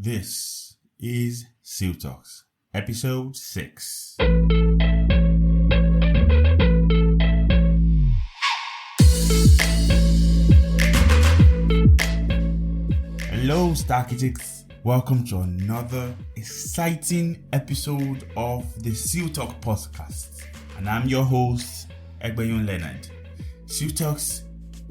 This is Seal Talks, episode 6. Hello, Star Architects. Welcome to another exciting episode of the Seal Talk podcast. And I'm your host, Egbeyon Leonard. Seal Talks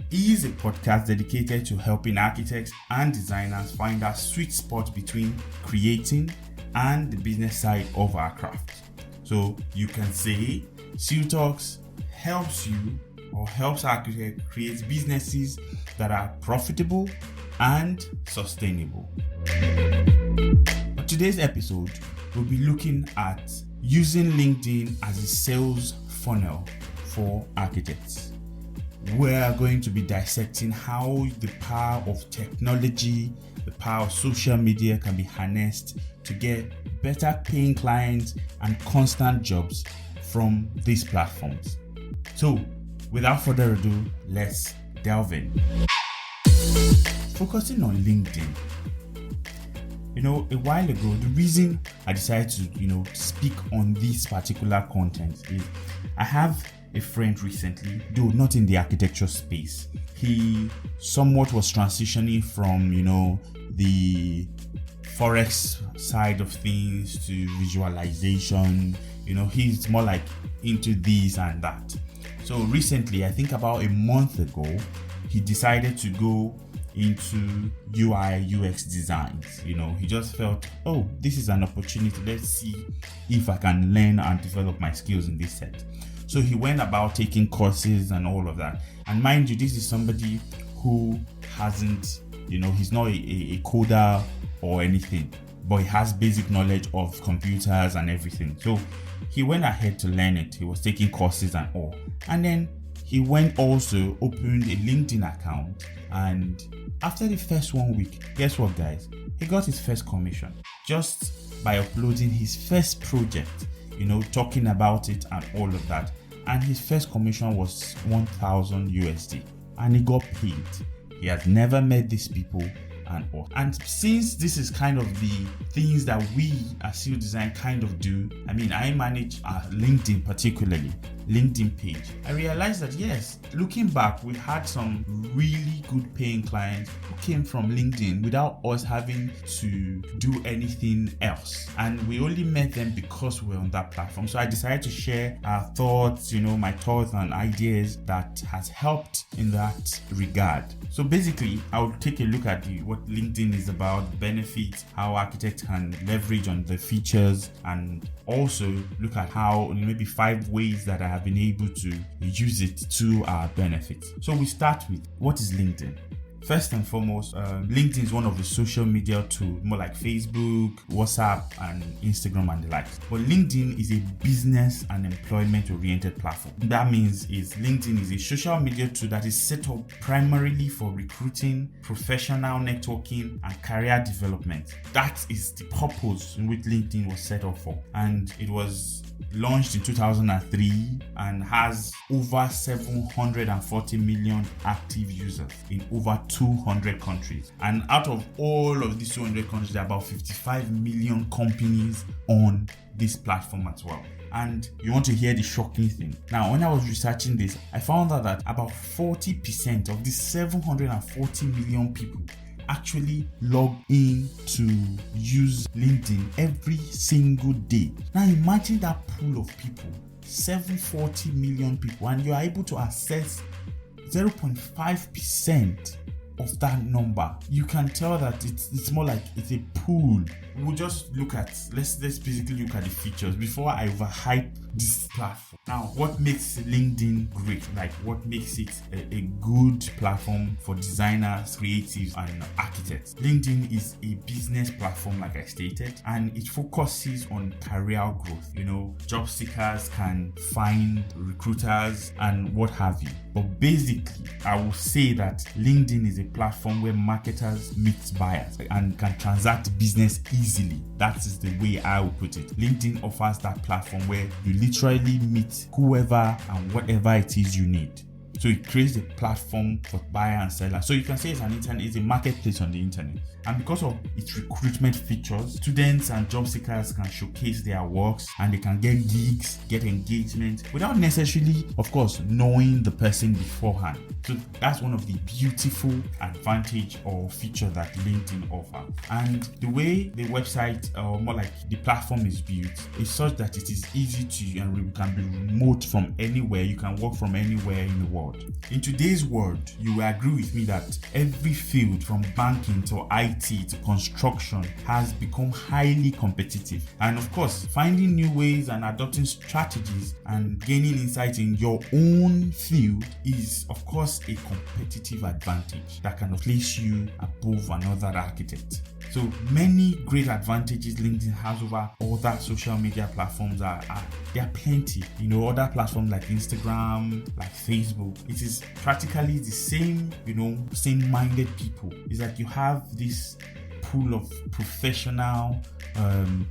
is a podcast dedicated to helping architects and designers find our sweet spot between creating and the business side of our craft. So you can say Seal Talks helps you or helps architects create businesses that are profitable and sustainable. For today's episode, we'll be looking at using LinkedIn as a sales funnel for architects. We're going to be dissecting how the power of technology, the power of social media can be harnessed to get better paying clients and constant jobs from these platforms. So, without further ado, let's delve in. Focusing on LinkedIn. A while ago, the reason I decided to, speak on this particular content is I have a friend recently, though not in the architecture space. He somewhat was transitioning from, the Forex side of things to visualization. He's more like into this and that. So recently, I think about a month ago, he decided to go into UI UX designs. He just felt, this is an opportunity. Let's see if I can learn and develop my skills in this set. So he went about taking courses and all of that. And mind you, this is somebody who hasn't, he's not a coder or anything, but he has basic knowledge of computers and everything. So he went ahead to learn it. He was taking courses and all. And then he went also opened a LinkedIn account. And after the first 1 week, guess what, guys? He got his first commission just by uploading his first project, talking about it and all of that. And his first commission was 1,000 USD, and he got paid. He has never met these people and all. And since this is kind of the things that we as Seal Design kind of do, I manage LinkedIn, particularly LinkedIn page. I realized that yes, looking back, we had some really good paying clients who came from LinkedIn without us having to do anything else. And we only met them because we're on that platform. So I decided to share our thoughts, my thoughts and ideas that has helped in that regard. So basically, I will take a look at what LinkedIn is about, benefits, how architects can leverage on the features, and also look at how maybe 5 ways that I have been able to use it to our benefit. So we start with, what is LinkedIn? First and foremost, LinkedIn is one of the social media tools, more like Facebook, WhatsApp, and Instagram and the like. But LinkedIn is a business and employment-oriented platform. That means LinkedIn is a social media tool that is set up primarily for recruiting, professional networking, and career development. That is the purpose in which LinkedIn was set up for. And it was launched in 2003 and has over 740 million active users in over 200 countries. And out of all of these 200 countries, there are about 55 million companies on this platform as well. And you want to hear the shocking thing? Now, when I was researching this, I found out that about 40% of these 740 million people actually log in to use LinkedIn every single day. Now imagine that pool of people, 740 million people, and you are able to access 0.5% of that number. You can tell that it's more like it's a pool. We'll just look at, let's basically look at the features before I overhype this platform. Now, what makes LinkedIn great? Like, what makes it a good platform for designers, creatives, and architects? LinkedIn is a business platform, like I stated, and it focuses on career growth. Job seekers can find recruiters and what have you. But basically, I will say that LinkedIn is a platform where marketers meet buyers and can transact business easily. That is the way I will put it. LinkedIn offers that platform where you literally meet whoever and whatever it is you need. So it creates a platform for buyer and seller. So you can say it's a marketplace on the internet. And because of its recruitment features, students and job seekers can showcase their works and they can get gigs, get engagement without necessarily, of course, knowing the person beforehand. So that's one of the beautiful advantage or feature that LinkedIn offer. And the way the website, or more like the platform, is built is such that it is easy to, and you can be remote from anywhere. You can work from anywhere in the world. In today's world, you will agree with me that every field, from banking to IT to construction, has become highly competitive. And of course, finding new ways and adopting strategies and gaining insight in your own field is, of course, a competitive advantage that can place you above another architect. So many great advantages LinkedIn has over other social media platforms there are plenty. Other platforms like Instagram, like Facebook, it is practically the same, same-minded people. It's like you have this pool of professional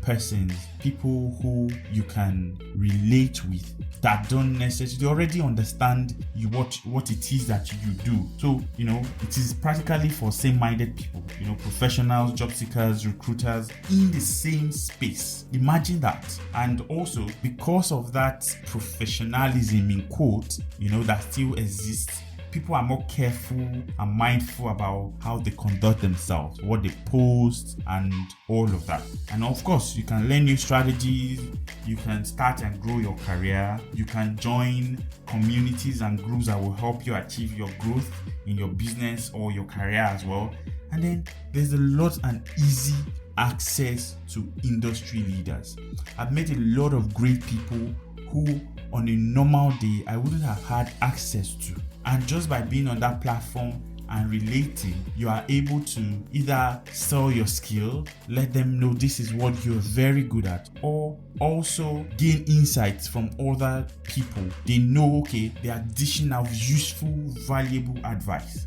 persons, people who you can relate with that don't necessarily already understand what it is that you do. So it is practically for same-minded people, professionals, job seekers, recruiters in the same space. Imagine that. And also, because of that professionalism in quote, that still exists, people are more careful and mindful about how they conduct themselves, what they post, and all of that. And of course, you can learn new strategies, you can start and grow your career, you can join communities and groups that will help you achieve your growth in your business or your career as well. And then there's a lot and easy access to industry leaders. I've met a lot of great people who on a normal day I wouldn't have had access to. And just by being on that platform and relating, you are able to either sell your skill, let them know this is what you're very good at, or also gain insights from other people. They know, okay, they are dishing out useful, valuable advice.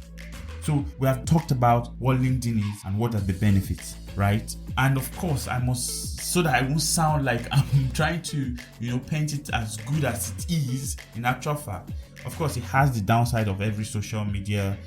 So we have talked about what LinkedIn is and what are the benefits, right? And of course, I must, so that I won't sound like I'm trying to, paint it as good as it is, in actual fact, of course, it has the downside of every social media,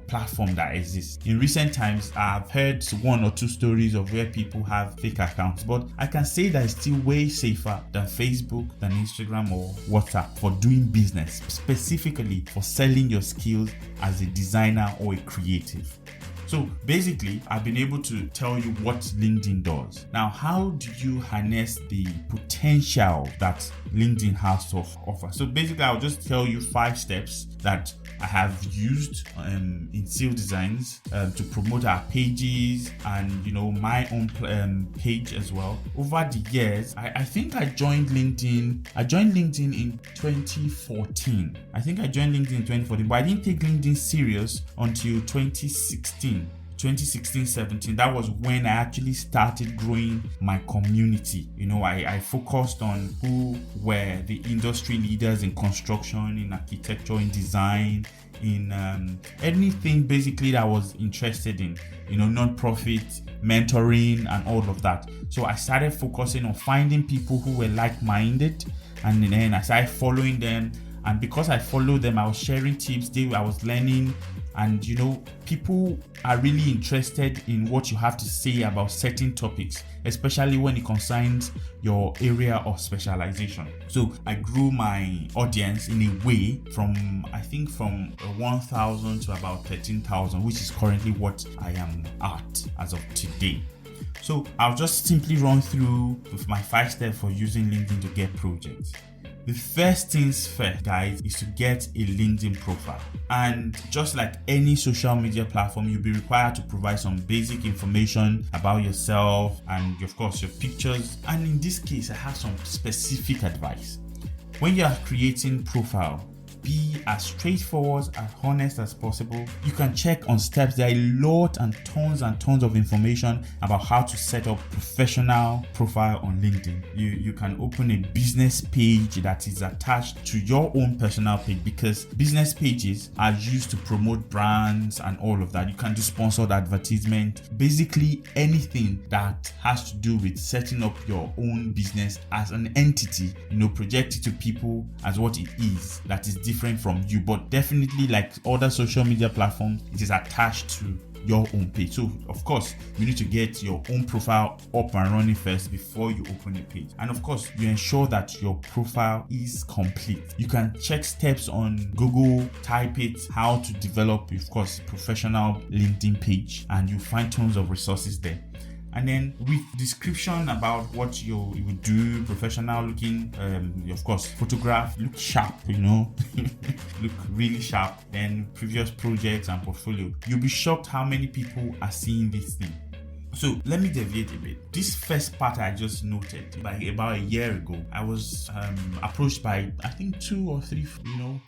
platform that exists. In recent times, I've heard one or two stories of where people have fake accounts, but I can say that it's still way safer than Facebook, than Instagram or WhatsApp for doing business, specifically for selling your skills as a designer or a creative. So basically, I've been able to tell you what LinkedIn does. Now, how do you harness the potential that LinkedIn has to offer? So basically, I'll just tell you 5 steps that I have used in Seal Designs to promote our pages and my own page as well. Over the years, I think I joined LinkedIn. I joined LinkedIn in 2014. I think I joined LinkedIn in 2014, but I didn't take LinkedIn serious until 2016-17. That was when I actually started growing my community. I focused on who were the industry leaders in construction, in architecture, in design, in anything basically that I was interested in, non-profit, mentoring, and all of that. So I started focusing on finding people who were like-minded, and then I started following them. And because I followed them, I was sharing tips, I was learning. And people are really interested in what you have to say about certain topics, especially when it concerns your area of specialization. So I grew my audience in a way from 1,000 to about 13,000, which is currently what I am at as of today. So I'll just simply run through with my 5 steps for using LinkedIn to get projects. The first things first, guys, is to get a LinkedIn profile. And just like any social media platform, you'll be required to provide some basic information about yourself and, of course, your pictures. And in this case, I have some specific advice. When you are creating profile, be as straightforward and honest as possible. You can check on steps. There are a lot and tons of information about how to set up professional profile on LinkedIn. You can open a business page that is attached to your own personal page, because business pages are used to promote brands and all of that. You can do sponsored advertisement, basically anything that has to do with setting up your own business as an entity, project it to people as what it is, that is different different from you, but definitely like other social media platforms, it is attached to your own page. So of course you need to get your own profile up and running first before you open a page, and of course you ensure that your profile is complete. You can check steps on Google, type it, how to develop, of course, professional LinkedIn page, and you find tons of resources there. And then with description about what you would do, professional looking, of course, photograph, look sharp, look really sharp. Then previous projects and portfolio. You'll be shocked how many people are seeing this thing. So let me deviate a bit. This first part I just noted, about a year ago, I was approached by, I think, 2 or 3,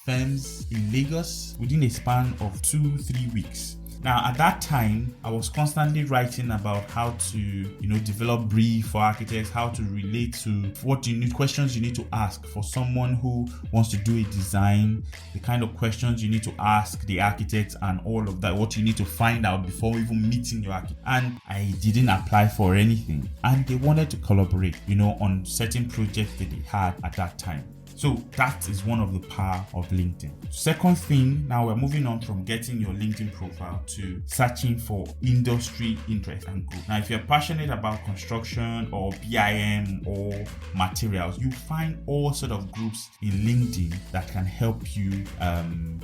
firms in Lagos within a span of 2-3 weeks. Now, at that time, I was constantly writing about how to, develop brief for architects, how to relate to what you need, questions you need to ask for someone who wants to do a design, the kind of questions you need to ask the architect, and all of that, what you need to find out before even meeting your architect. And I didn't apply for anything. And they wanted to collaborate, on certain projects that they had at that time. So that is one of the power of LinkedIn. Second thing, now we're moving on from getting your LinkedIn profile to searching for industry interest and group. Now, if you're passionate about construction or BIM or materials, you find all sort of groups in LinkedIn that can help you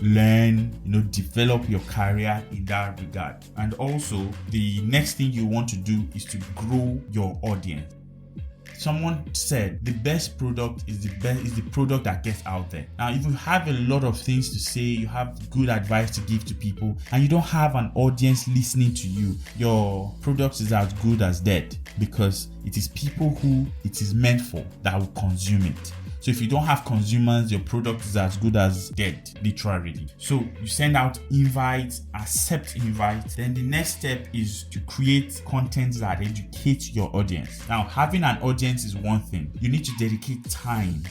learn, develop your career in that regard. And also, the next thing you want to do is to grow your audience. Someone said the best product is the product that gets out there. Now, if you have a lot of things to say, you have good advice to give to people, and you don't have an audience listening to you, your product is as good as dead, because it is people who it is meant for that will consume it. So if you don't have consumers, your product is as good as dead, literally. So you send out invites, accept invites. Then the next step is to create content that educates your audience. Now, having an audience is one thing. You need to dedicate time,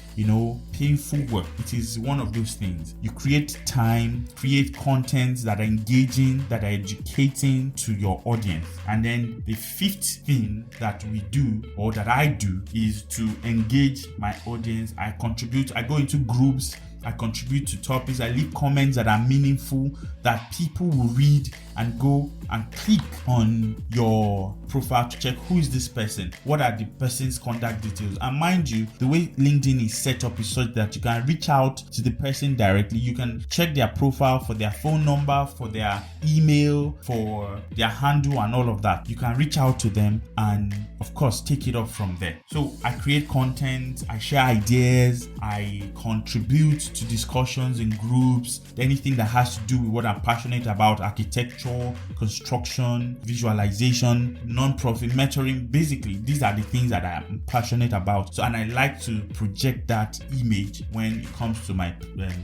painful work. It is one of those things. You create time, create content that are engaging, that are educating to your audience. And then the fifth thing that we do, or that I do, is to engage my audience. I contribute, I go into groups, I contribute to topics, I leave comments that are meaningful, that people will read and go and click on your profile to check who is this person, what are the person's contact details. And mind you, the way LinkedIn is set up is such that you can reach out to the person directly. You can check their profile for their phone number, for their email, for their handle, and all of that. You can reach out to them and, of course, take it up from there. So I create content, I share ideas, I contribute to discussions in groups, anything that has to do with what I'm passionate about: architecture, construction, visualization, non-profit mentoring. Basically, these are the things that I'm passionate about. So, and I like to project that image when it comes to my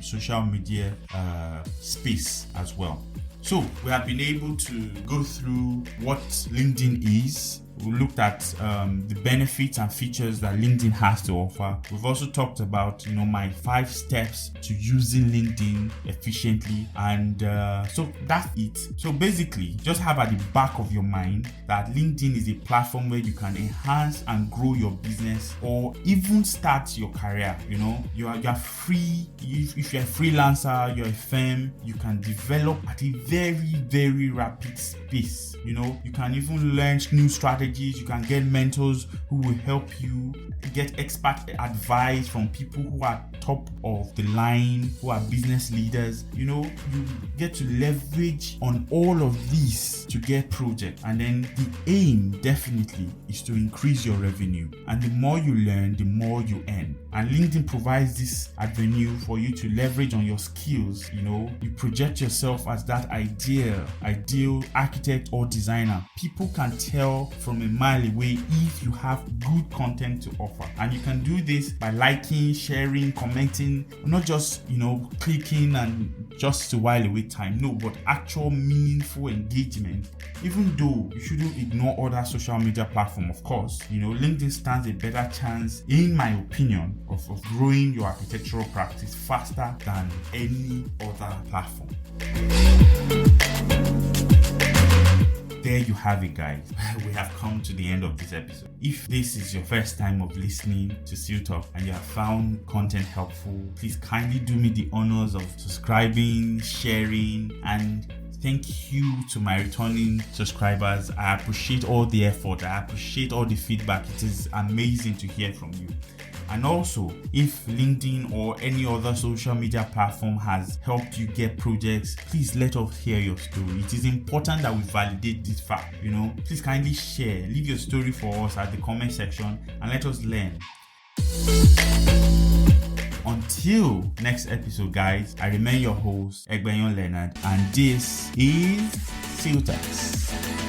social media space as well. So we have been able to go through what LinkedIn is. We looked at the benefits and features that LinkedIn has to offer. We've also talked about, my 5 steps to using LinkedIn efficiently. And so that's it. So basically, just have at the back of your mind that LinkedIn is a platform where you can enhance and grow your business, or even start your career. You are free. If you're a freelancer, you're a firm, you can develop at a very, very rapid pace. You can even learn new strategies. You can get mentors who will help you, get expert advice from people who are top of the line, who are business leaders. You get to leverage on all of these to get projects. And then the aim definitely is to increase your revenue. And the more you learn, the more you earn. And LinkedIn provides this avenue for you to leverage on your skills. You project yourself as that ideal architect or designer. People can tell from a mile away if you have good content to offer. And you can do this by liking, sharing, commenting, not just, clicking and just to while away time. No, but actual meaningful engagement. Even though you shouldn't ignore other social media platforms, of course, LinkedIn stands a better chance, in my opinion, of growing your architectural practice faster than any other platform. there you have it, guys. We have come to the end of this episode. If this is your first time of listening to Seal Talk and you have found content helpful, please kindly do me the honors of subscribing, sharing, and thank you to my returning subscribers. I appreciate all the effort. I appreciate all the feedback. It is amazing to hear from you. And also, if LinkedIn or any other social media platform has helped you get projects, please let us hear your story. It is important that we validate this fact. Please kindly share, leave your story for us at the comment section and let us learn. Until next episode, guys, I remain your host, Egbenyon Leonard, and this is Seal Talks.